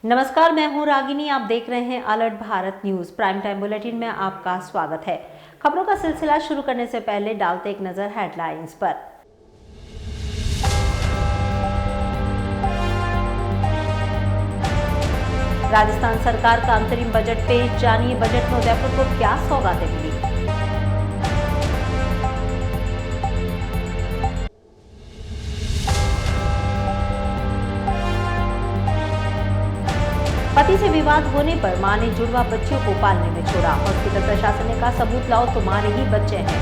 नमस्कार, मैं हूं रागिनी। आप देख रहे हैं alert Bharat news prime time bulletin में आपका स्वागत है। खबरों का सिलसिला शुरू करने से पहले डालते एक नजर हेडलाइंस पर। राजस्थान सरकार का अंतरिम बजट पेश, जानिए बजट में उदयपुर को क्या सौगातें मिली। पति से विवाद होने पर मां ने जुड़वा बच्चियों को पालने में छोड़ा। हॉस्पिटल प्रशासन ने कहा सबूत लाओ, तुम्हारे ही बच्चे हैं।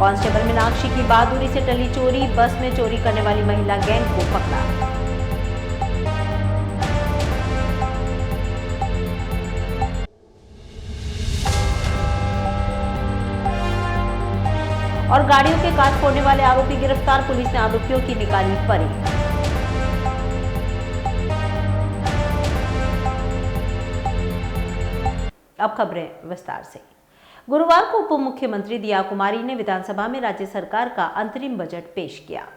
कांस्टेबल मीनाक्षी की बहादुरी से टली चोरी, बस में चोरी करने वाली महिला गैंग को पकड़ा। और गाड़ियों के कांच फोड़ने वाले आरोपी गिरफ्तार, पुलिस ने आरोपियों की निकाली परी। अब खबरें विस्तार से। गुरुवार को उप मुख्यमंत्री दिया कुमारी ने विधानसभा में राज्य सरकार का अंतरिम बजट पेश किया।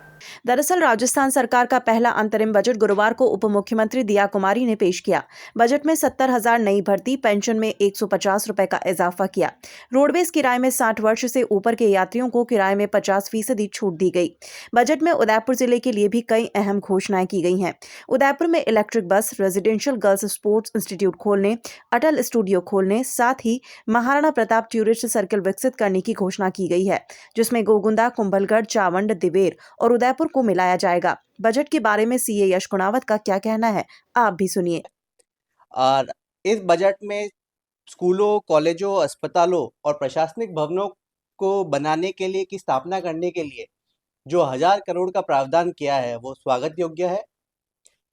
दरअसल राजस्थान सरकार का पहला अंतरिम बजट गुरुवार को उप मुख्यमंत्री दिया कुमारी ने पेश किया। बजट में 70,000 नई भर्ती, पेंशन में 150 रुपए का इजाफा किया। रोडवेज किराए में 60 वर्ष से ऊपर के यात्रियों को किराए में 50% छूट दी गई। बजट में उदयपुर जिले के लिए भी कई अहम घोषणाएं की गई हैं। उदयपुर में electric bus, residential girls sports institute खोलने, अटल स्टूडियो खोलने, साथ ही महाराणा प्रताप टूरिस्ट सर्किल विकसित करने की घोषणा की गई है, जिसमें गोगुंदा, कुंभलगढ़, चावंड, दिवेर और उदयपुर को मिलाया जाएगा। बजट के बारे में सीए यश कुणावत का क्या कहना है, आप भी सुनिए। और इस बजट में स्कूलों, कॉलेजों, अस्पतालों और प्रशासनिक भवनों को बनाने के लिए की स्थापना करने के लिए जो 1000 करोड़ का प्रावधान किया है वो स्वागत योग्य है।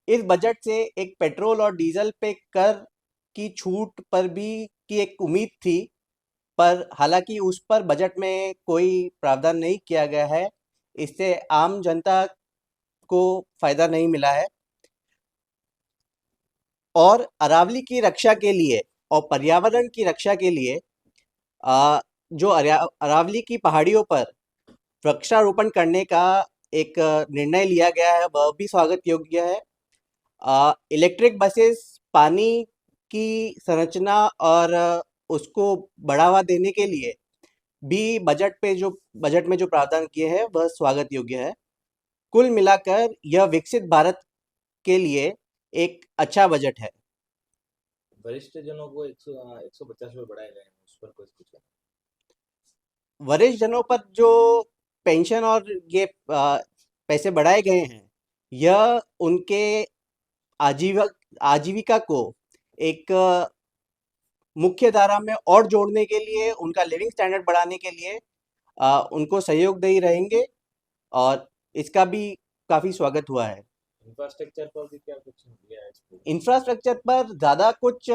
इस बजट से एक पेट्रोल और डीजल पे कर की छूट पर भी की एक उम्मीद थी, पर हालांकि उस पर बजट में कोई प्रावधान नहीं किया गया है। इससे आम जनता को फायदा नहीं मिला है। और अरावली की रक्षा के लिए और पर्यावरण की रक्षा के लिए जो अरावली की पहाड़ियों पर वृक्षारोपण करने का एक निर्णय लिया गया है, वह भी स्वागत योग्य है। इलेक्ट्रिक बसेस पानी की संरचना और उसको बढ़ावा देने के लिए भी बजट में जो प्रावधान किए हैं वह स्वागत योग्य है। कुल मिलाकर यह विकसित भारत के लिए एक अच्छा बजट है। वरिष्ठ जनों को 150 रुपये बढ़ाए गए हैं, उस पर कुछ वरिष्ठ जनों पर जो पेंशन और ये पैसे बढ़ाए गए हैं, यह उनके आजीविका को एक मुख्य धारा में और जोड़ने के लिए, उनका लिविंग स्टैंडर्ड बढ़ाने के लिए उनको सहयोगदायी रहेंगे और इसका भी काफी स्वागत हुआ है। इंफ्रास्ट्रक्चर पर भी क्या कुछ दिया है इसको? इंफ्रास्ट्रक्चर पर ज़्यादा कुछ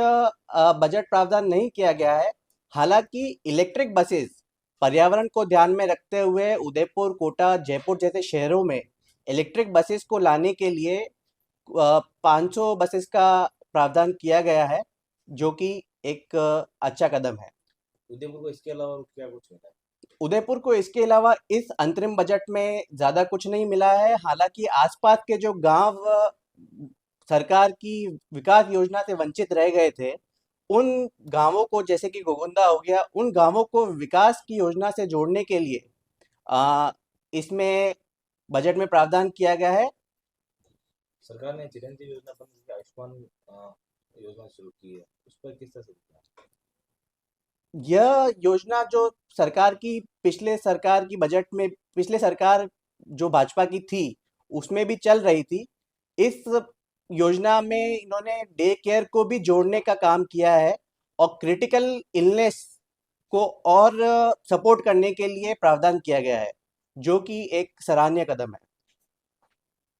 बजट प्रावधान नहीं किया गया है। हालांकि इलेक्ट्रिक बसेस पर्यावरण को ध्यान में रखते हुए उदयपुर, कोटा, जयपुर जैसे शहरों में इलेक्ट्रिक बसेस को लाने के लिए 500 बसेस का प्रावधान किया गया है, जो कि एक अच्छा कदम है। उदयपुर को इसके अलावा क्या कुछ मिला है? उदयपुर को इसके अलावा इस अंतरिम बजट में ज़्यादा कुछ नहीं मिला है। हालांकि आसपास के जो गांव सरकार की विकास योजना से वंचित रह गए थे, उन गांवों को, जैसे कि गोगुंदा हो गया, उन गांवों को विकास की योजना से जोड़ने के लिए इसमें बजट में प्रावधान किया गया है। सरकार ने चिरंजीवी योजना बंद की, आयुष्मान योजना शुरू की है, उस पर किस तरह से यह योजना जो सरकार की पिछले सरकार जो भाजपा की थी उसमें भी चल रही थी। इस योजना में इन्होंने डे केयर को भी जोड़ने का काम किया है और क्रिटिकल इलनेस को और सपोर्ट करने के लिए प्रावधान किया गया है, जो कि एक सराहनीय कदम है।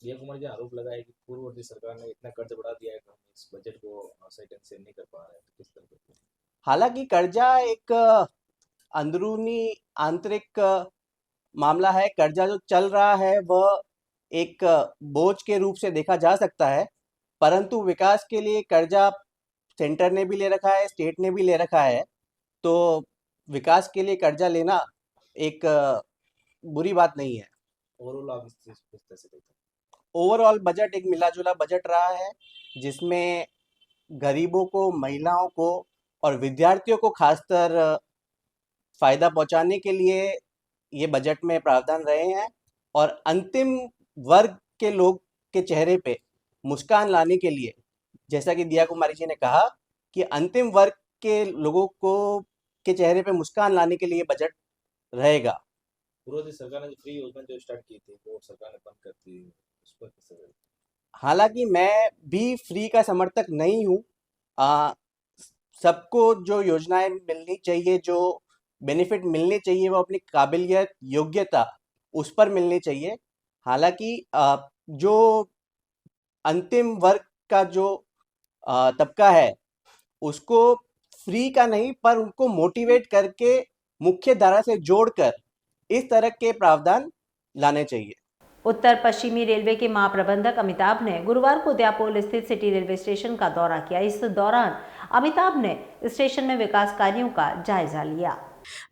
दिया कुमार जी आरोप लगाया कि पूर्ववर्ती सरकार ने इतना कर्ज बढ़ा दिया है कि हम इस बजट को सही ढंग से नहीं कर पा रहे हैं, तो किस तरह से? हालांकि कर्जा एक अंदरूनी आंतरिक मामला है। कर्जा जो चल रहा है वह एक बोझ के रूप से देखा जा सकता है, परंतु विकास के लिए कर्जा सेंटर ने भी ले रखा है, स्टेट ने भी ले रखा है। तो विकास के लिए कर्जा लेना एक बुरी बात नहीं है। ओवरऑल आप इस तरह से देखते हैं? ओवरऑल बजट एक मिला-जुला बजट रहा है, जिसमें गरीबों को, महिलाओं को और विद्यार्थियों को खासकर फ़ायदा पहुँचाने के लिए ये बजट में प्रावधान रहे हैं और अंतिम वर्ग के लोग के चेहरे पे मुस्कान लाने के लिए, जैसा कि दिया कुमारी जी ने कहा कि अंतिम वर्ग के लोगों को के चेहरे पे मुस्कान लाने के लिए बजट रहेगा। पूर्व सरकार ने जो फ्री योजना जो स्टार्ट की थी वो सरकार ने बंद कर दी, उस पर किस तरह? हालाँकि मैं भी फ्री का समर्थक नहीं हूँ। अ, सबको जो योजनाएँ मिलनी चाहिए, जो बेनिफिट मिलने चाहिए, वो अपनी काबिलियत, योग्यता उस पर मिलनी चाहिए। हालाँकि जो अंतिम वर्ग का जो तबका है, उसको फ्री का नहीं पर उनको मोटिवेट करके मुख्य धारा से जोड़कर इस तरह के प्रावधान लाने चाहिए। उत्तर पश्चिमी रेलवे के महाप्रबंधक अमिताभ ने गुरुवार को उदयपुर स्थित सिटी रेलवे स्टेशन का दौरा किया। इस दौरान अमिताभ ने स्टेशन में विकास कार्यों का जायजा लिया।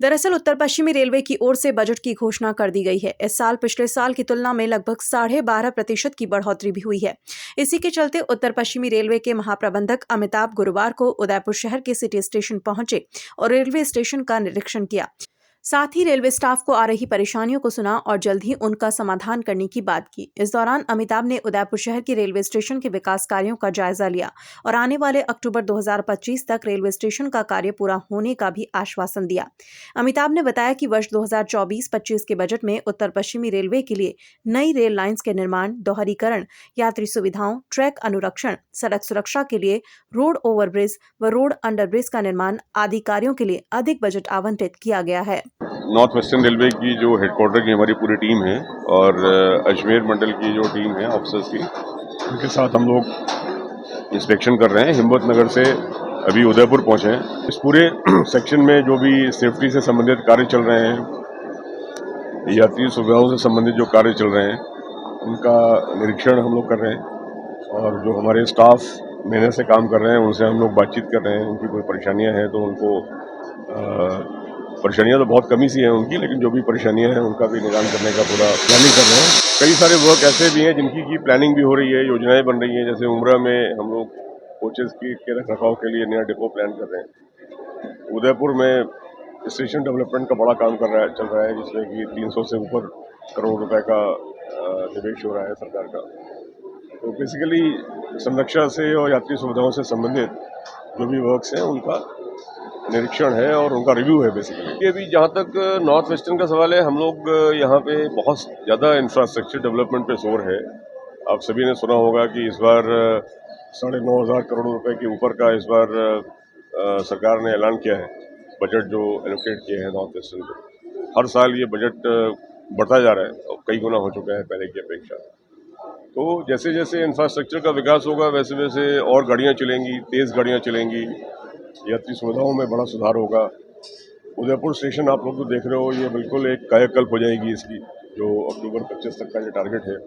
दरअसल उत्तर पश्चिमी रेलवे की ओर से बजट की घोषणा कर दी गई है। इस साल पिछले साल की तुलना में लगभग 12.5% की बढ़ोतरी भी हुई है। इसी के चलते उत्तर पश्चिमी रेलवे के महाप्रबंधक अमिताभ गुरुवार को उदयपुर शहर के सिटी स्टेशन पहुंचे और रेलवे स्टेशन का निरीक्षण किया। साथ ही रेलवे स्टाफ को आ रही परेशानियों को सुना और जल्द ही उनका समाधान करने की बात की। इस दौरान अमिताभ ने उदयपुर शहर के रेलवे स्टेशन के विकास कार्यों का जायजा लिया और आने वाले अक्टूबर 2025 तक रेलवे स्टेशन का कार्य पूरा होने का भी आश्वासन दिया। अमिताभ ने बताया कि वर्ष 2024-25 के बजट में उत्तर पश्चिमी रेलवे के लिए नई रेल लाइंस के निर्माण, दोहरीकरण, यात्री सुविधाओं, ट्रैक अनुरक्षण, सड़क सुरक्षा के लिए रोड ओवरब्रिज व रोड अंडरब्रिज का निर्माण आदि कार्यों के लिए अधिक बजट आवंटित किया गया है। नॉर्थ वेस्टर्न रेलवे की जो हेडक्वार्टर की हमारी पूरी टीम है और अजमेर मंडल की जो टीम है ऑफिसर्स की, उनके साथ हम लोग इंस्पेक्शन कर रहे हैं। हिम्मतनगर से अभी उदयपुर पहुंचे हैं। इस पूरे सेक्शन में जो भी सेफ्टी से संबंधित कार्य चल रहे हैं, यात्री सुविधाओं से संबंधित जो कार्य चल रहे हैं, उनका निरीक्षण हम लोग कर रहे हैं और जो हमारे स्टाफ मेहनत से काम कर रहे हैं उनसे हम लोग बातचीत कर रहे हैं। उनकी कोई परेशानियां हैं तो उनको परेशानियां तो बहुत कमी सी हैं उनकी, लेकिन जो भी परेशानियां हैं उनका भी निदान करने का पूरा प्लानिंग कर रहे हैं। कई सारे वर्क ऐसे भी हैं जिनकी की प्लानिंग भी हो रही है, योजनाएं बन रही हैं। जैसे उमरा में हम लोग कोचेस के रख रखाव के लिए नया डिपो प्लान कर रहे हैं। उदयपुर में स्टेशन डेवलपमेंट का बड़ा काम चल रहा है, जिसमें कि 300 से ऊपर करोड़ रुपए का निवेश हो रहा है सरकार का। तो बेसिकली संरक्षा से और यात्री सुविधाओं से संबंधित जो भी वर्क्स हैं उनका निरीक्षण है और उनका रिव्यू है बेसिकली। ये भी जहाँ तक नॉर्थ वेस्टर्न का सवाल है, हम लोग यहाँ पे बहुत ज़्यादा इंफ्रास्ट्रक्चर डेवलपमेंट पे जोर है। आप सभी ने सुना होगा कि इस बार 9,500 करोड़ रुपए के ऊपर का इस बार सरकार ने ऐलान किया है, बजट जो एलोकेट किए हैं नॉर्थ वेस्टर्न को। हर साल ये बजट बढ़ता जा रहा है और कई गुना हो चुका है पहले की अपेक्षा। तो जैसे जैसे इंफ्रास्ट्रक्चर का विकास होगा वैसे वैसे और गाड़ियाँ चलेंगी, तेज़ गाड़ियाँ चलेंगी, यात्री सुविधाओं में बड़ा सुधार होगा। उदयपुर स्टेशन आप लोग तो देख रहे हो, ये बिल्कुल एक कायाकल्प हो जाएगी इसकी, जो अक्टूबर 25 तक का जो टारगेट है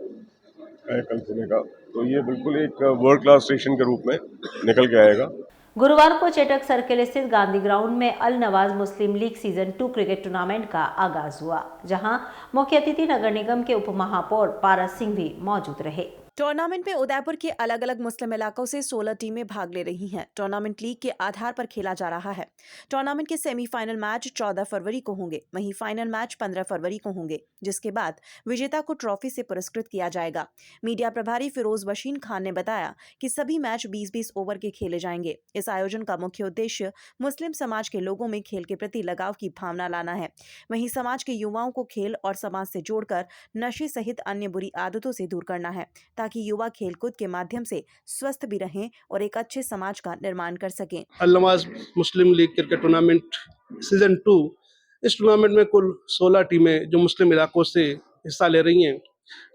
कायाकल्प होने का, तो ये बिल्कुल एक वर्ल्ड क्लास स्टेशन के रूप में निकल के आएगा। गुरुवार को चेटक सर्किल स्थित गांधी ग्राउंड में अल नवाज मुस्लिम लीग सीजन 2 क्रिकेट टूर्नामेंट का आगाज हुआ, जहां मुख्य अतिथि नगर निगम के उप महापौर पारस सिंह भी मौजूद रहे। टूर्नामेंट में उदयपुर के अलग अलग मुस्लिम इलाकों से 16 टीमें भाग ले रही हैं। टूर्नामेंट लीग के आधार पर खेला जा रहा है। टूर्नामेंट के सेमीफाइनल मैच 14 फरवरी को होंगे, वहीं फाइनल मैच 15 फरवरी को होंगे, जिसके बाद विजेता को ट्रॉफी से पुरस्कृत किया जाएगा। मीडिया प्रभारी फिरोज बशीन खान ने बताया कि सभी मैच 20-20 ओवर के खेले जाएंगे। इस आयोजन का मुख्य उद्देश्य मुस्लिम समाज के लोगों में खेल के प्रति लगाव की भावना लाना है। वहीं समाज के युवाओं को खेल और समाज से जोड़कर नशे सहित अन्य बुरी आदतों से दूर करना है, ताकि युवा खेलकूद के माध्यम से स्वस्थ भी रहें और एक अच्छे समाज का निर्माण कर सकें। अल नवाज मुस्लिम लीग क्रिकेट टूर्नामेंट सीजन 2, इस टूर्नामेंट में कुल 16 टीमें जो मुस्लिम इलाकों से हिस्सा ले रही हैं।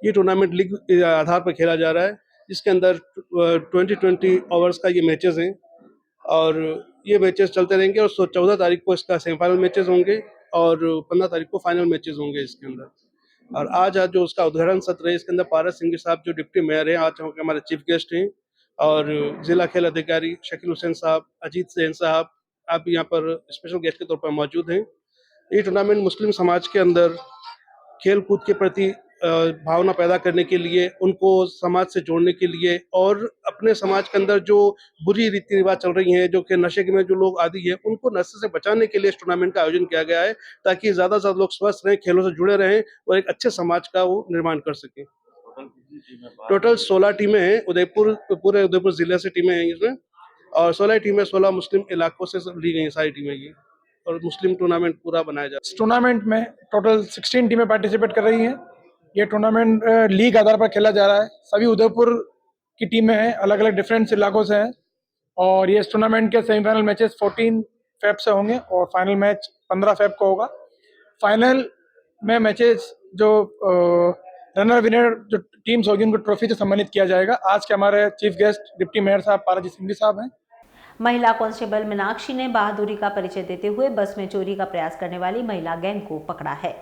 ये टूर्नामेंट लीग के आधार पर खेला जा रहा है, जिसके अंदर 20-20 ओवर्स का ये मैचेस हैं और ये मैचेस चलते रहेंगे और 14 तारीख को इसका सेमीफाइनल मैचेस होंगे और 15 तारीख को फाइनल मैचेस होंगे इसके अंदर। और आज जो उसका उद्घाटन सत्र है, इसके अंदर पारस सिंह साहब जो डिप्टी मेयर हैं, आज हमारे चीफ गेस्ट हैं, और जिला खेल अधिकारी शकील हुसैन साहब, अजीत सैन साहब आप यहाँ पर स्पेशल गेस्ट के तौर पर मौजूद हैं। ये टूर्नामेंट मुस्लिम समाज के अंदर खेल कूद के प्रति भावना पैदा करने के लिए, उनको समाज से जोड़ने के लिए और अपने समाज के अंदर जो बुरी रीति रिवाज चल रही हैं, जो कि नशे में जो लोग आदी हैं, उनको नशे से बचाने के लिए इस टूर्नामेंट का आयोजन किया गया है, ताकि ज़्यादा से ज़्यादा लोग स्वस्थ रहें, खेलों से जुड़े रहें और एक अच्छे समाज का वो निर्माण कर सकें। टोटल 16 टीमें हैं, पूरे उदयपुर जिले से टीमें हैं इसमें, और 16 टीमें 16 मुस्लिम इलाकों से ली गई हैं सारी टीमें की, और मुस्लिम टूर्नामेंट पूरा बनाया जा रहा है। इस टूर्नामेंट में टोटल 16 टीमें पार्टिसिपेट कर रही हैं। ये टूर्नामेंट लीग आधार पर खेला जा रहा है। सभी उदयपुर की टीमें हैं, अलग अलग डिफरेंट इलाकों से हैं, और ये इस टूर्नामेंट के सेमीफाइनल मैचेस 14 फेब से होंगे और फाइनल मैच 15 फेब को होगा। फाइनल में मैचेस जो रनर विनर जो टीम्स होगी उनको ट्रॉफी से सम्मानित किया जाएगा। आज के हमारे चीफ गेस्ट डिप्टी मेयर साहब पाराजी सिंघवी साहब हैं। महिला कांस्टेबल मीनाक्षी ने बहादुरी का परिचय देते हुए बस में चोरी का प्रयास करने वाली महिला गैंग को पकड़ा है।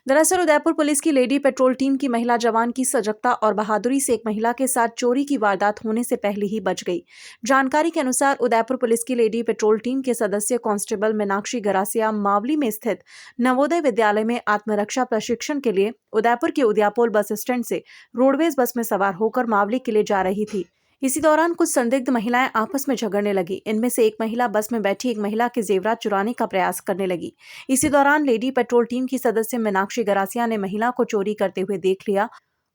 दरअसल उदयपुर पुलिस की लेडी पेट्रोल टीम की महिला जवान की सजगता और बहादुरी से एक महिला के साथ चोरी की वारदात होने से पहले ही बच गई। जानकारी के अनुसार उदयपुर पुलिस की लेडी पेट्रोल टीम के सदस्य कांस्टेबल मीनाक्षी गरासिया मावली में स्थित नवोदय विद्यालय में आत्मरक्षा प्रशिक्षण के लिए उदयपुर के उदयापोल बस स्टैंड से रोडवेज बस में सवार होकर मावली के लिए जा रही थी। इसी दौरान कुछ संदिग्ध महिलाएं आपस में झगड़ने लगी। इनमें से एक महिला बस में बैठी एक महिला के जेवरात चुराने का प्रयास करने लगी। इसी दौरान लेडी पेट्रोल टीम की सदस्य मीनाक्षी गरासिया ने महिला को चोरी करते हुए देख लिया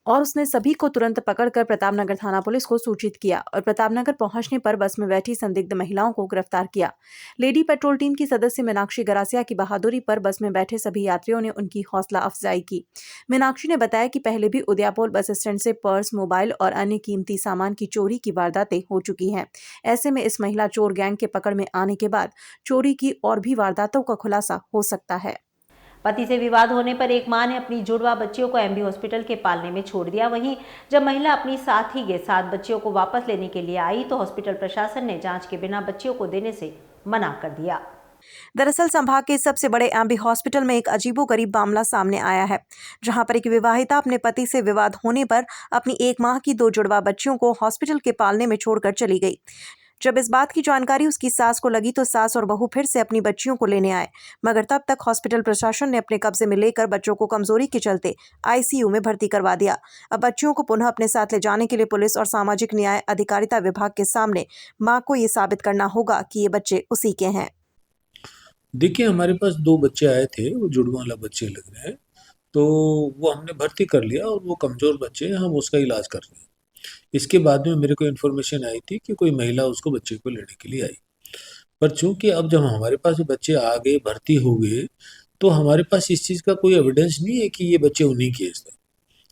और उसने सभी को तुरंत पकड़कर प्रतापनगर थाना पुलिस को सूचित किया और प्रतापनगर पहुंचने पर बस में बैठी संदिग्ध महिलाओं को गिरफ्तार किया। लेडी पेट्रोल टीम की सदस्य मीनाक्षी गरासिया की बहादुरी पर बस में बैठे सभी यात्रियों ने उनकी हौसला अफजाई की। मीनाक्षी ने बताया कि पहले भी उदयापोल बस स्टैंड से पर्स, मोबाइल और अन्य कीमती सामान की चोरी की वारदातें हो चुकी हैं। ऐसे में इस महिला चोर गैंग के पकड़ में आने के बाद चोरी की और भी वारदातों का खुलासा हो सकता है। पति से विवाद होने पर एक मां ने अपनी जुड़वा बच्चियों को एमबी हॉस्पिटल के पालने में छोड़ दिया। वहीं जब महिला अपनी साथी के साथ बच्चियों को वापस लेने के लिए आई तो हॉस्पिटल प्रशासन ने जांच के बिना बच्चियों को देने से मना कर दिया। दरअसल संभाग के सबसे बड़े एमबी हॉस्पिटल में एक अजीबोगरीब मामला सामने आया है, जहां पर एक विवाहिता अपने पति से विवाद होने पर अपनी 1 माह की 2 जुड़वा बच्चियों को हॉस्पिटल के पालने में छोड़कर चली गई। जब इस बात की जानकारी उसकी सास को लगी तो सास और बहू फिर से अपनी बच्चियों को लेने आए, मगर तब तक हॉस्पिटल प्रशासन ने अपने कब्जे में लेकर बच्चों को कमजोरी के चलते आईसीयू में भर्ती करवा दिया। अब बच्चियों को पुनः अपने साथ ले जाने के लिए पुलिस और सामाजिक न्याय अधिकारिता विभाग के सामने मां को ये साबित करना होगा कि ये बच्चे उसी के हैं। देखिए, हमारे पास 2 बच्चे आए थे, वो जुड़वा वाला बच्चे लग रहे हैं, तो वो हमने भर्ती कर लिया और वो कमज़ोर बच्चे हैं, हम उसका इलाज कर रहे हैं। इसके बाद में मेरे को इन्फॉर्मेशन आई थी कि कोई महिला उसको बच्चे को लेने के लिए आई, पर चूंकि अब जब हमारे पास बच्चे आ गए, भर्ती हो गए, तो हमारे पास इस चीज़ का कोई एविडेंस नहीं है कि ये बच्चे उन्हीं के हैं।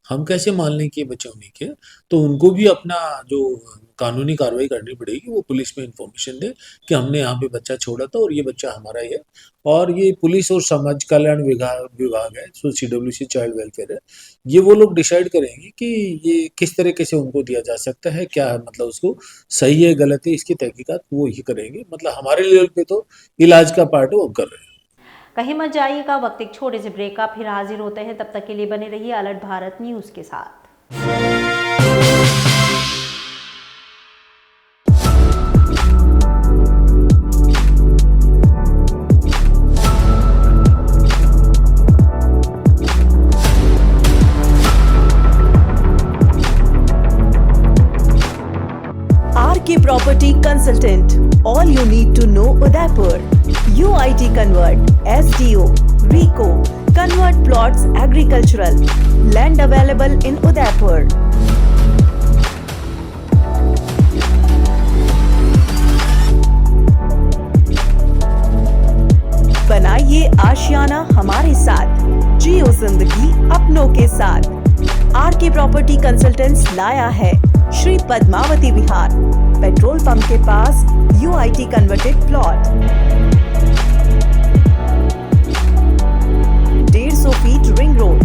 हम कैसे मान लें कि ये बच्चे उन्हीं के? तो उनको भी अपना जो कानूनी कार्रवाई करनी पड़ेगी, वो पुलिस में इन्फॉर्मेशन दे कि हमने यहाँ पे बच्चा छोड़ा था और ये बच्चा हमारा ही है। और ये पुलिस और समाज कल्याण विभाग है, सो CWC चाइल्ड वेलफेयर है, ये वो लोग डिसाइड करेंगे कि ये किस तरीके से उनको दिया जा सकता है, क्या मतलब उसको सही है गलत है, इसकी तहकीकात वो ही करेंगे। मतलब हमारे लेवल पे तो इलाज का पार्ट वो कर रहे हैं। कहीं मत जाइएगा, वक्त एक छोटे से ब्रेक का, फिर हाजिर होते हैं। तब तक के लिए बने रहिए अलर्ट भारत न्यूज के साथ। RK Property Consultant. All you need to know Udaipur. UIT Convert, SDO, RECO, Convert Plots Agricultural. Land available in Udaipur. बनाइए आशियाना हमारे साथ, जियो जिंदगी अपनों के साथ। RK Property Consultants लाया है श्री पद्मावती विहार, पेट्रोल पंप के पास UIT converted plot, 150 feet ring road,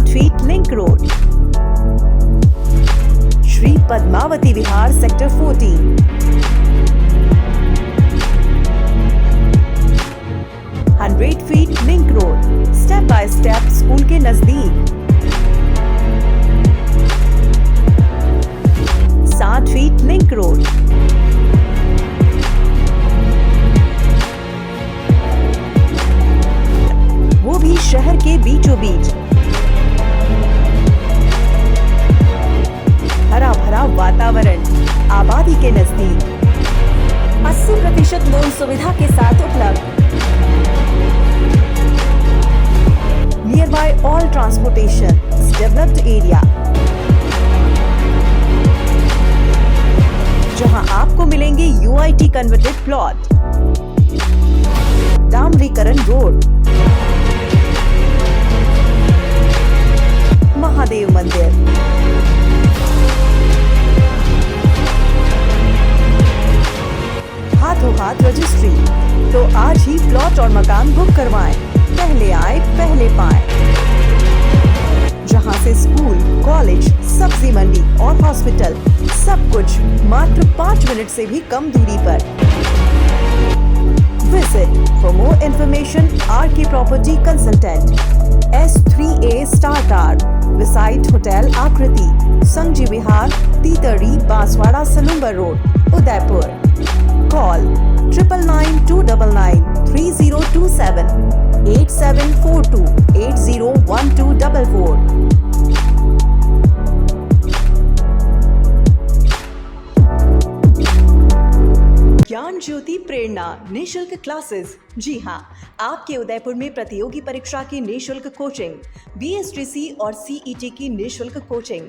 feet link road, Shri Padmavati Vihar sector 14, feet link road, step by step school के नजदीक, 7 फीट लिंक रोड, बीचों बीच। हरा भरा वातावरण, आबादी के नजदीक, 80% लोन सुविधा के साथ उपलब्ध। Nearby all transportation, developed area, जहां आपको मिलेंगे UIT कन्वर्टेड प्लॉट, डामरीकरण रोड, महादेव मंदिर, हाथों हाथ रजिस्ट्री। तो आज ही प्लॉट और मकान बुक करवाएं। पहले आए पहले पाएं। जहां से स्कूल, कॉलेज, सब्जी मंडी और हॉस्पिटल, सब कुछ मात्र 5 मिनट से भी कम दूरी पर। Visit for more information RK Property Consultant, S3A Star Tower, beside Hotel Akriti, Sanji Vihar, Titari, Baswada, Salumbar Road, Udaipur. Call 999299 3027 8742 801244. ज्ञान ज्योति प्रेरणा निःशुल्क क्लासेस। जी हाँ, आपके उदयपुर में प्रतियोगी परीक्षा की निःशुल्क कोचिंग, BSTC और CET की निःशुल्क कोचिंग,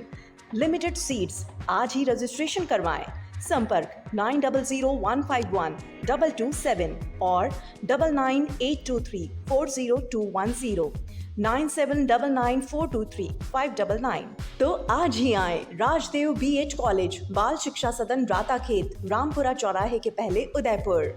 लिमिटेड सीट्स। आज ही रजिस्ट्रेशन करवाएं। संपर्क 9001512227 और 9982340210, 9799423599। तो आज ही आए राजदेव BH कॉलेज, बाल शिक्षा सदन, राताखेत, रामपुरा चौराहे के पहले, उदयपुर।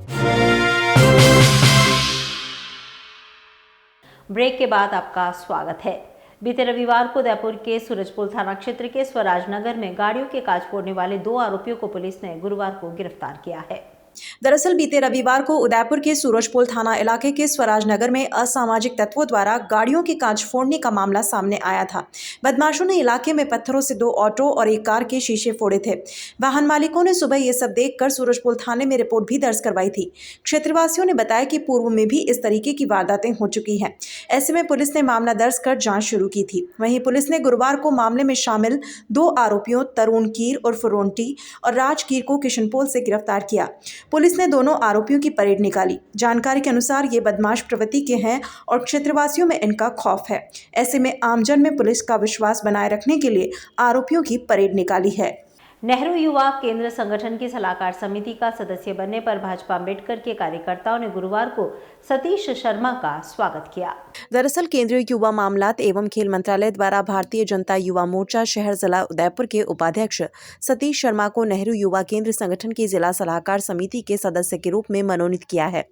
ब्रेक के बाद आपका स्वागत है। बीते रविवार को उदयपुर के सूरजपुर थाना क्षेत्र के स्वराज नगर में गाड़ियों के कांच फोड़ने वाले 2 आरोपियों को पुलिस ने गुरुवार को गिरफ्तार किया है। दरअसल बीते रविवार को उदयपुर के सूरजपुर थाना इलाके के स्वराज नगर में असामाजिक तत्वों द्वारा गाड़ियों के कांच फोड़ने का मामला सामने आया था। बदमाशों ने इलाके में पत्थरों से 2 ऑटो और एक कार के शीशे फोड़े थे। वाहन मालिकों ने सुबह ये सब देखकर सूरजपुर थाने में रिपोर्ट भी दर्ज करवाई थी। क्षेत्रवासियों ने बताया कि पूर्व में भी इस तरीके की वारदातें हो चुकी हैं। ऐसे में पुलिस ने मामला दर्ज कर जांच शुरू की थी। वहीं पुलिस ने गुरुवार को मामले में शामिल 2 आरोपियों तरुण कीर उर्फ रोंटी और राज कीर को किशनपोल से गिरफ्तार किया। पुलिस ने दोनों आरोपियों की परेड निकाली। जानकारी के अनुसार ये बदमाश प्रवृत्ति के हैं और क्षेत्रवासियों में इनका खौफ है। ऐसे में आमजन में पुलिस का विश्वास बनाए रखने के लिए आरोपियों की परेड निकाली है। नेहरू युवा केंद्र संगठन की सलाहकार समिति का सदस्य बनने पर भाजपा अम्बेडकर के कार्यकर्ताओं ने गुरुवार को सतीश शर्मा का स्वागत किया। दरअसल केंद्रीय युवा मामलात एवं खेल मंत्रालय द्वारा भारतीय जनता युवा मोर्चा शहर जिला उदयपुर के उपाध्यक्ष सतीश शर्मा को नेहरू युवा केंद्र संगठन की जिला सलाहकार समिति के सदस्य के रूप में मनोनीत किया है।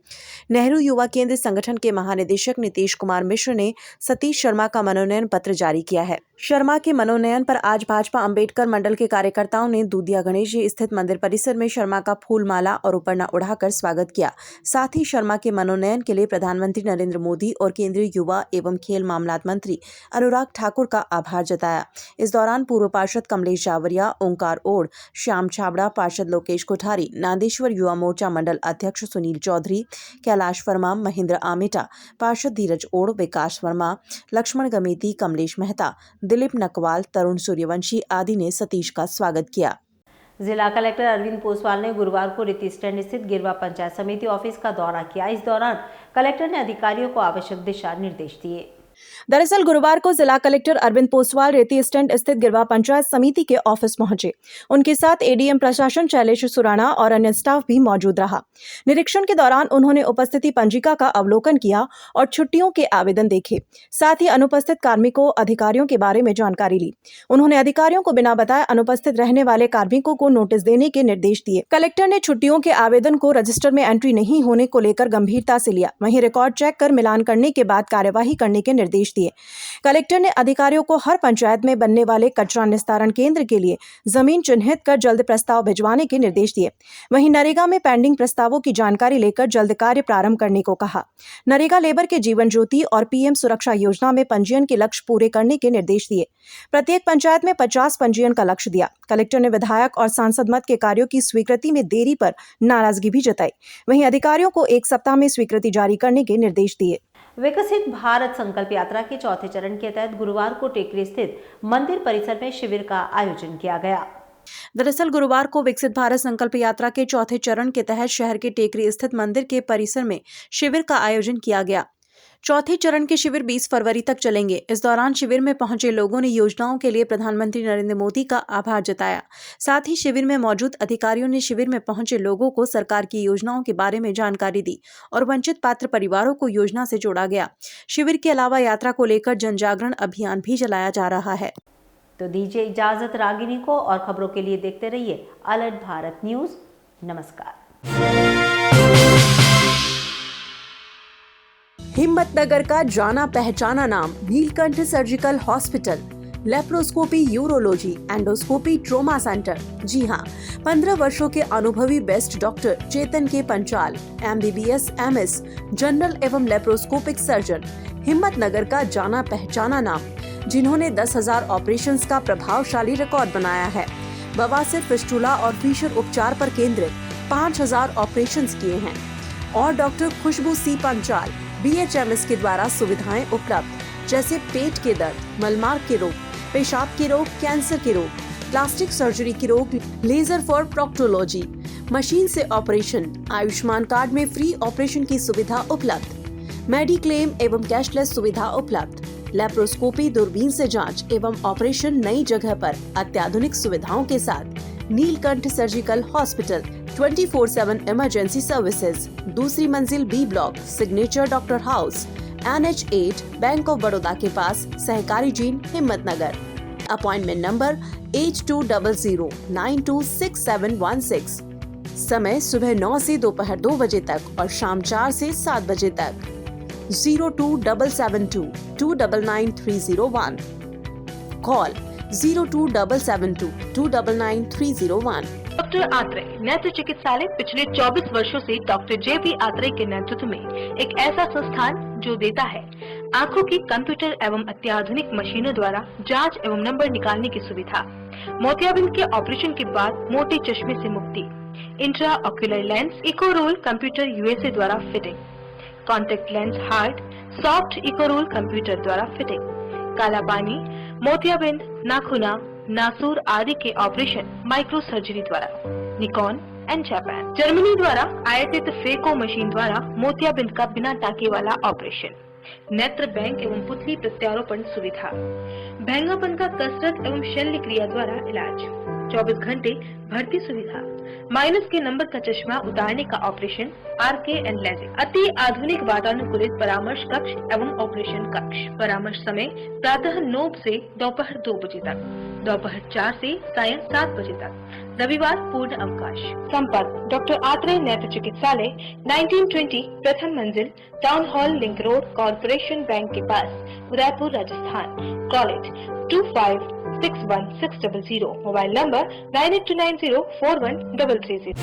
नेहरू युवा केंद्र संगठन के महानिदेशक नीतीश कुमार मिश्र ने सतीश शर्मा का मनोनयन पत्र जारी किया है। शर्मा के मनोनयन पर आज भाजपा अम्बेडकर मंडल के कार्यकर्ताओं ने दूधिया गणेश जी स्थित मंदिर परिसर में शर्मा का फूल माला और उपरना उड़ाकर स्वागत किया। साथ ही शर्मा के मनोनयन के लिए प्रधानमंत्री नरेंद्र मोदी और केंद्रीय युवा एवं खेल मामलात मंत्री अनुराग ठाकुर का आभार जताया। इस दौरान पूर्व पार्षद कमलेश जावरिया, ओंकार ओढ़, श्याम छाबड़ा, पार्षद लोकेश कोठारी, नांदेश्वर युवा मोर्चा मंडल अध्यक्ष सुनील चौधरी, कैलाश वर्मा, महेंद्र आमेटा, पार्षद धीरज ओढ़, विकास वर्मा, लक्ष्मण गमेती, कमलेश मेहता, दिलीप नकवाल, तरुण सूर्यवंशी आदि ने सतीश का स्वागत किया। जिला कलेक्टर अरविंद पोसवाल ने गुरुवार को रिती स्टैंड स्थित गिरवा पंचायत समिति ऑफिस का दौरा किया। इस दौरान कलेक्टर ने अधिकारियों को आवश्यक दिशा निर्देश दिए। दरअसल गुरुवार को जिला कलेक्टर अरविंद पोसवाल रेती स्टैंड स्थित गिरवा पंचायत समिति के ऑफिस पहुंचे। उनके साथ एडीएम प्रशासन शैलेश सुराणा और अन्य स्टाफ भी मौजूद रहा। निरीक्षण के दौरान उन्होंने उपस्थिति पंजिका का अवलोकन किया और छुट्टियों के आवेदन देखे। साथ ही अनुपस्थित कार्मिकों अधिकारियों के बारे में जानकारी ली। उन्होंने अधिकारियों को बिना बताए अनुपस्थित रहने वाले कार्मिकों को नोटिस देने के निर्देश दिए। कलेक्टर ने छुट्टियों के आवेदन को रजिस्टर में एंट्री नहीं होने को लेकर गंभीरता से लिया। वहीं रिकॉर्ड चेक कर मिलान करने के बाद कार्यवाही करने के निर्देश दिए। कलेक्टर ने अधिकारियों को हर पंचायत में बनने वाले कचरा निस्तारण केंद्र के लिए जमीन चिन्हित कर जल्द प्रस्ताव भिजवाने के निर्देश दिए। वहीं नरेगा में पेंडिंग प्रस्तावों की जानकारी लेकर जल्द कार्य प्रारंभ करने को कहा। नरेगा लेबर के जीवन ज्योति और पीएम सुरक्षा योजना में पंजीयन के लक्ष्य पूरे करने के निर्देश दिए। प्रत्येक पंचायत में 50 पंजीयन का लक्ष्य दिया। कलेक्टर ने विधायक और सांसद मत के कार्यों की स्वीकृति में देरी पर नाराजगी भी जताई। वहीं अधिकारियों को 1 सप्ताह में स्वीकृति जारी करने के निर्देश दिए। विकसित भारत संकल्प यात्रा के चौथे चरण के तहत गुरुवार को टेकरी स्थित मंदिर परिसर में शिविर का आयोजन किया गया। दरअसल गुरुवार को विकसित भारत संकल्प यात्रा के चौथे चरण के तहत शहर के टेकरी स्थित मंदिर के परिसर में शिविर का आयोजन किया गया। चौथे चरण के शिविर 20 फरवरी तक चलेंगे। इस दौरान शिविर में पहुंचे लोगों ने योजनाओं के लिए प्रधानमंत्री नरेंद्र मोदी का आभार जताया। साथ ही शिविर में मौजूद अधिकारियों ने शिविर में पहुंचे लोगों को सरकार की योजनाओं के बारे में जानकारी दी और वंचित पात्र परिवारों को योजना से जोड़ा गया। शिविर के अलावा यात्रा को लेकर जन जागरण अभियान भी चलाया जा रहा है। तो दीजिए इजाजत रागिनी को, और खबरों के लिए देखते रहिए अलर्ट भारत न्यूज। नमस्कार। हिम्मतनगर का जाना पहचाना नाम Neelkanth surgical hospital, laparoscopy, urology, endoscopy, trauma centre. जी हां, 15 वर्षों के अनुभवी best doctor Chetan K Panchal, MBBS, MS, general एवं लेप्रोस्कोपिक सर्जन। हिम्मतनगर का जाना पहचाना नाम, जिन्होंने 10,000 ऑपरेशंस का प्रभावशाली रिकॉर्ड बनाया है। बवासीर, फिस्टुला और फीशर उपचार पर केंद्रित 5,000 ऑपरेशंस किए हैं। और डॉक्टर खुशबू C पंचाल, BHMS के द्वारा सुविधाएं उपलब्ध, जैसे पेट के दर्द, मलमार्ग के रोग, पेशाब के रोग, कैंसर के रोग, प्लास्टिक सर्जरी के रोग, लेजर फॉर प्रोक्टोलॉजी, मशीन से ऑपरेशन, आयुष्मान कार्ड में फ्री ऑपरेशन की सुविधा उपलब्ध, मेडिक्लेम एवं कैशलेस सुविधा उपलब्ध, लेप्रोस्कोपी, दूरबीन से जांच एवं ऑपरेशन नई जगह पर अत्याधुनिक सुविधाओं के साथ। Neelkanth surgical hospital, 24/7 emergency services, दूसरी मंजिल, B block, signature doctor house, NH8, bank of Baroda के पास, सहकारी जीन, हिम्मतनगर। Appointment number 8200926716। समय सुबह 9 से दोपहर 2 बजे तक और शाम 4 से 7 बजे तक। 02772 299 301। कॉल 02772 299 301। डॉक्टर आत्रे नेत्र चिकित्सालय पिछले 24 वर्षों से डॉक्टर JP आत्रे के नेतृत्व में एक ऐसा संस्थान जो देता है आंखों की कंप्यूटर एवं अत्याधुनिक मशीनों द्वारा जांच एवं नंबर निकालने की सुविधा, मोतियाबिंद के ऑपरेशन के बाद मोटे चश्मे से मुक्ति, इंट्रा ऑक्यूलर लेंस, इको रोल कंप्यूटर USA द्वारा फिटिंग, कॉन्टेक्ट लेंस हार्ट, सॉफ्ट इको रोल कंप्यूटर द्वारा फिटिंग, काला पानी, मोतियाबिंद, नाखूना, नासूर आदि के ऑपरेशन माइक्रो सर्जरी द्वारा, निकॉन एंड जापान, जर्मनी द्वारा आयातित फेको मशीन द्वारा मोतियाबिंद का बिना टाके वाला ऑपरेशन, नेत्र बैंक एवं पुतली प्रत्यारोपण सुविधा, भैंगापन का कसरत एवं शल्य क्रिया द्वारा इलाज, 24 घंटे भर्ती सुविधा, माइनस के नंबर का चश्मा उतारने का ऑपरेशन, RK एंड लेजिक, अति आधुनिक वातानुकूलित परामर्श कक्ष एवं ऑपरेशन कक्ष। परामर्श समय प्रातः 9 से दोपहर 2 बजे तक, दोपहर 4 से सायं 7 बजे तक, रविवार पूर्ण अवकाश। संपर्क डॉक्टर आत्रे नेत्र चिकित्सालय, 1920 प्रथम मंजिल, town hall, link road, corporation bank के पास, Udaipur, Rajasthan. College 2561 mobile number 9829041330।